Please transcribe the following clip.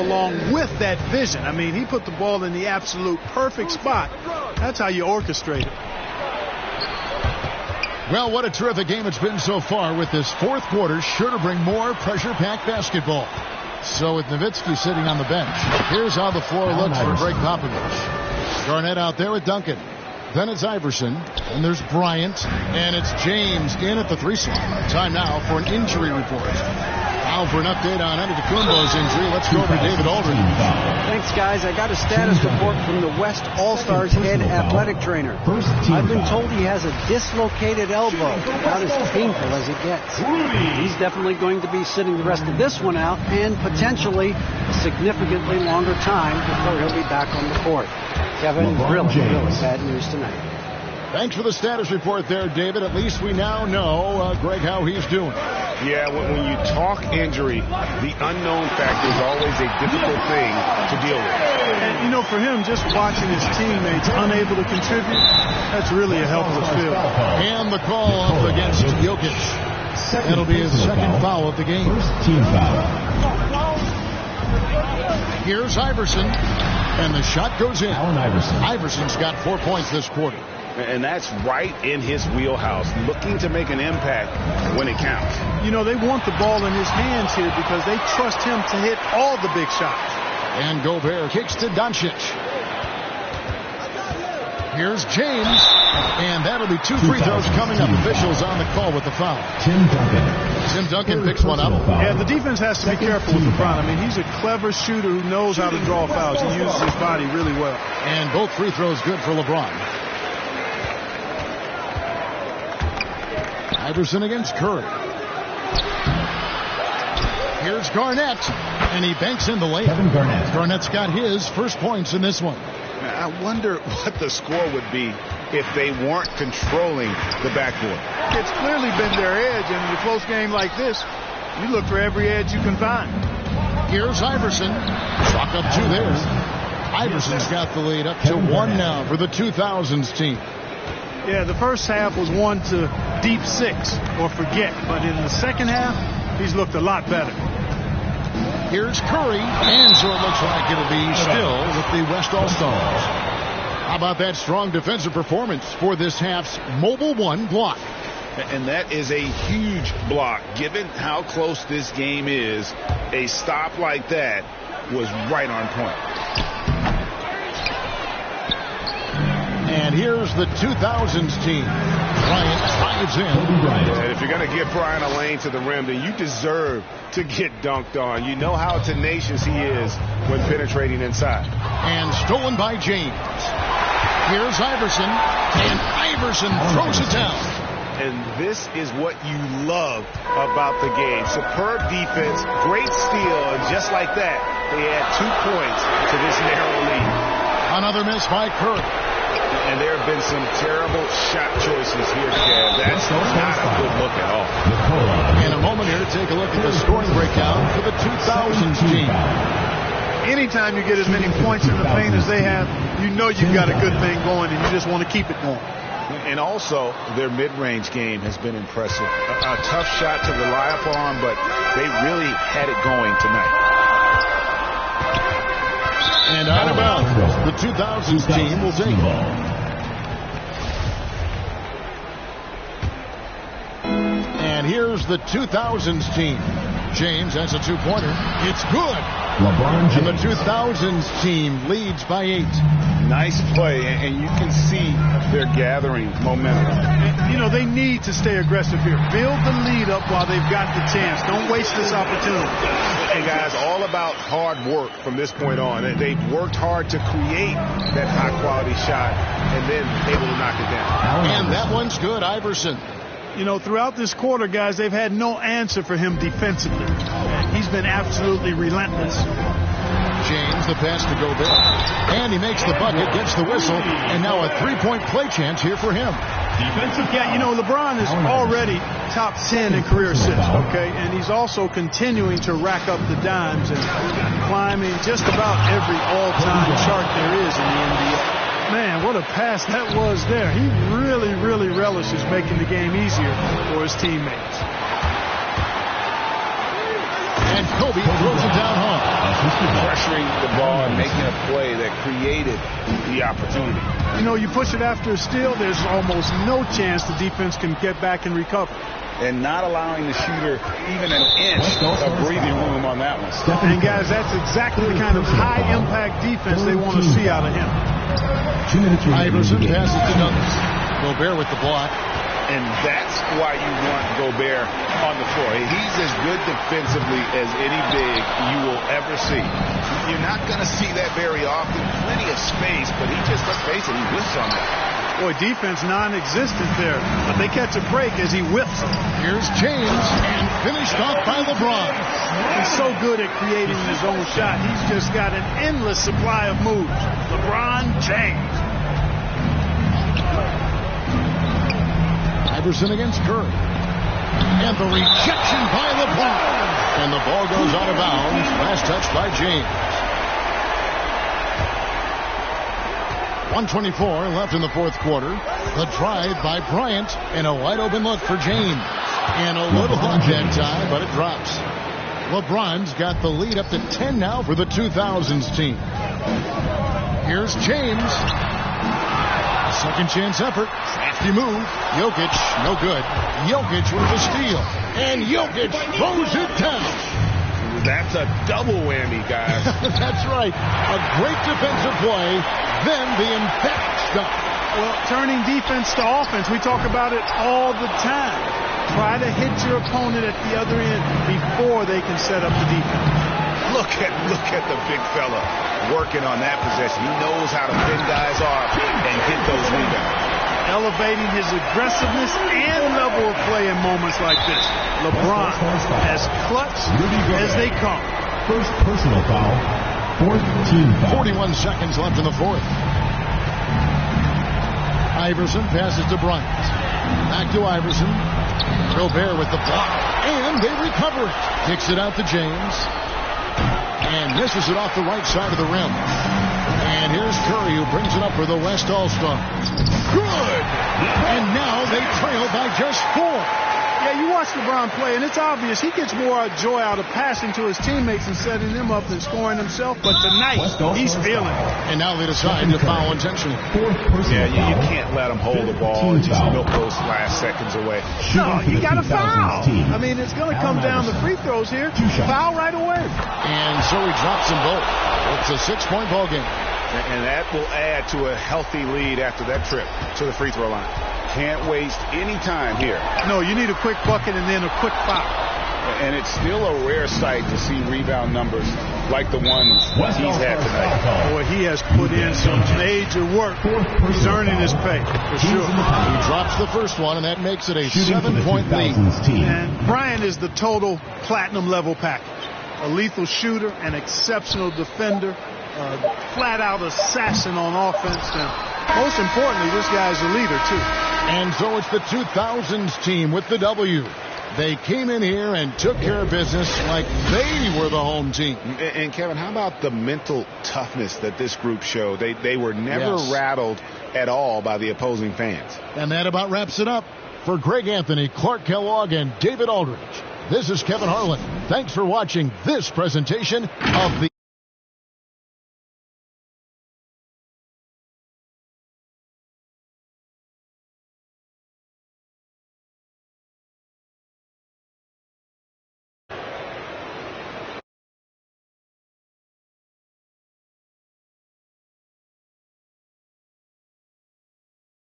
along with that vision. I mean, he put the ball in the absolute perfect spot. That's how you orchestrate it. Well, what a terrific game it's been so far, with this fourth quarter sure to bring more pressure-packed basketball. So with Nowitzki sitting on the bench, here's how the floor looks for Greg Popovich. Garnett out there with Duncan. Then it's Iverson, and there's Bryant, and it's James in at the 3 slot. Time now for an injury report. Now for an update on Antetokounmpo's injury, let's go over to David Aldridge. Thanks, guys. I got a status report from the West All-Stars head athletic trainer. I've been told he has a dislocated elbow, about as painful as it gets. He's definitely going to be sitting the rest of this one out, and potentially a significantly longer time before he'll be back on the court. Kevin, really bad news tonight. Thanks for the status report there, David. At least we now know, Greg, how he's doing. Yeah, when you talk injury, the unknown factor is always a difficult thing to deal with. And, you know, for him, just watching his teammates unable to contribute, that's really a helpless feel. And the call up against Jokic. That'll be his second foul of the game. Team foul. Here's Iverson, and the shot goes in. Allen Iverson. Iverson's got 4 points this quarter. And that's right in his wheelhouse, looking to make an impact when it counts. You know, they want the ball in his hands here because they trust him to hit all the big shots. And Gobert kicks to Doncic. Here's James, and that'll be 2 free throws coming up. Officials on the call with the foul. Tim Duncan picks one up. Yeah, the defense has to be careful with LeBron. I mean, he's a clever shooter who knows how to draw fouls. He uses his body really well. And both free throws good for LeBron. Iverson against Curry. Here's Garnett, and he banks in the layup. Garnett's got his first points in this one. I wonder what the score would be if they weren't controlling the backboard. It's clearly been their edge, and in a close game like this, you look for every edge you can find. Here's Iverson. Chalk up 2 there. Iverson's got the lead up to 1 now for the 2000s team. Yeah, the first half was 1 to deep 6 or forget, but in the second half, he's looked a lot better. Here's Curry, and so it looks like it'll be still with the West All-Stars. How about that strong defensive performance for this half's Mobile 1 block? And that is a huge block. Given how close this game is, a stop like that was right on point. And here's the 2000s team. Bryant drives in. And if you're going to give Bryant a lane to the rim, then you deserve to get dunked on. You know how tenacious he is when penetrating inside. And stolen by James. Here's Iverson, and Iverson throws it down. And this is what you love about the game. Superb defense, great steal, and just like that, they add 2 points to this narrow lead. Another miss by Curry. And there have been some terrible shot choices here, Kev. That's not a good look at all. In a moment here, take a look at the scoring breakdown for the 2000s team. Anytime you get as many points in the paint as they have, you know you've got a good thing going, and you just want to keep it going. And also, their mid-range game has been impressive. A tough shot to rely upon, but they really had it going tonight. And out of bounds, the 2000s team will take it. And here's the 2000s team. James has a 2-pointer. It's good. LeBron James. And the 2000s team leads by 8. Nice play, and you can see they're gathering momentum. And, you know, they need to stay aggressive here. Build the lead up while they've got the chance. Don't waste this opportunity. Hey, guys, all about hard work from this point on. They've worked hard to create that high-quality shot and then able to knock it down. And that one's good, Iverson. You know, throughout this quarter, guys, they've had no answer for him defensively. He's been absolutely relentless. James, the pass to Gobert. And he makes the bucket, gets the whistle, and now a 3-point play chance here for him. Yeah, you know, LeBron is already top 10 in career assists, okay? And he's also continuing to rack up the dimes and climbing just about every all-time chart there is in the NBA. Man, what a pass that was there. He really, really relishes making the game easier for his teammates. And Kobe throws it down home. Pressuring the ball and making a play that created the opportunity. You know, you push it after a steal, there's almost no chance the defense can get back and recover. And not allowing the shooter even an inch of breathing room on that one. And guys, that's exactly the kind of high-impact defense they want to see out of him. Iverson passes to Douglas. Gobert with the block. And that's why you want Gobert on the floor. He's as good defensively as any big you will ever see. You're not going to see that very often. Plenty of space, but he just, let's face it, he whiffs on that. Boy, defense non-existent there, but they catch a break as he whips them. Here's James, and finished off by LeBron. He's so good at creating his own shot. He's just got an endless supply of moves. LeBron James. Iverson against Curry. And the rejection by LeBron. And the ball goes out of bounds. Last touch by James. 1:24 left in the fourth quarter. The drive by Bryant and a wide open look for James. And a little on that time, but it drops. LeBron's got the lead up to 10 now for the 2000s team. Here's James. Second chance effort. Crafty move. Jokic, no good. Jokic with the steal. And Jokic throws it down. That's a double whammy, guys. That's right. A great defensive play. Then the emphatic stop. Well, turning defense to offense, we talk about it all the time. Try to hit your opponent at the other end before they can set up the defense. Look at the big fella working on that possession. He knows how to pin guys off and get those rebounds. Elevating his aggressiveness and level of play in moments like this. LeBron as clutch as they come. First personal foul. Fourth team foul. 41 seconds left in the fourth. Iverson passes to Bryant. Back to Iverson. Gobert with the block. And they recover it. Kicks it out to James. And misses it off the right side of the rim. And here's Curry, who brings it up for the West All-Stars. Good! And now they trail by just 4. Yeah, you watch LeBron play, and it's obvious he gets more joy out of passing to his teammates and setting them up than scoring himself. But tonight, he's feeling it. And now they decide to foul intentionally. Yeah, you can't let him hold the ball and just milk those last seconds away. No, you got to foul. I mean, it's going to come down to free throws here. Foul right away. And so he drops them both. It's a 6-point ball game. And that will add to a healthy lead after that trip to the free throw line. Can't waste any time here. No, you need a quick bucket and then a quick foul. And it's still a rare sight to see rebound numbers like the ones he's had tonight. Boy, he has put in some major work. He's earning his pay, for sure. He drops the first one, and that makes it a 7-point lead. And Bryant is the total platinum level package. A lethal shooter, an exceptional defender, flat-out assassin on offense, and most importantly, this guy's a leader, too. And so it's the 2000s team with the W. They came in here and took care of business like they were the home team. And Kevin, how about the mental toughness that this group showed? They were never rattled at all by the opposing fans. And that about wraps it up. For Greg Anthony, Clark Kellogg, and David Aldridge, this is Kevin Harlan. Thanks for watching this presentation of the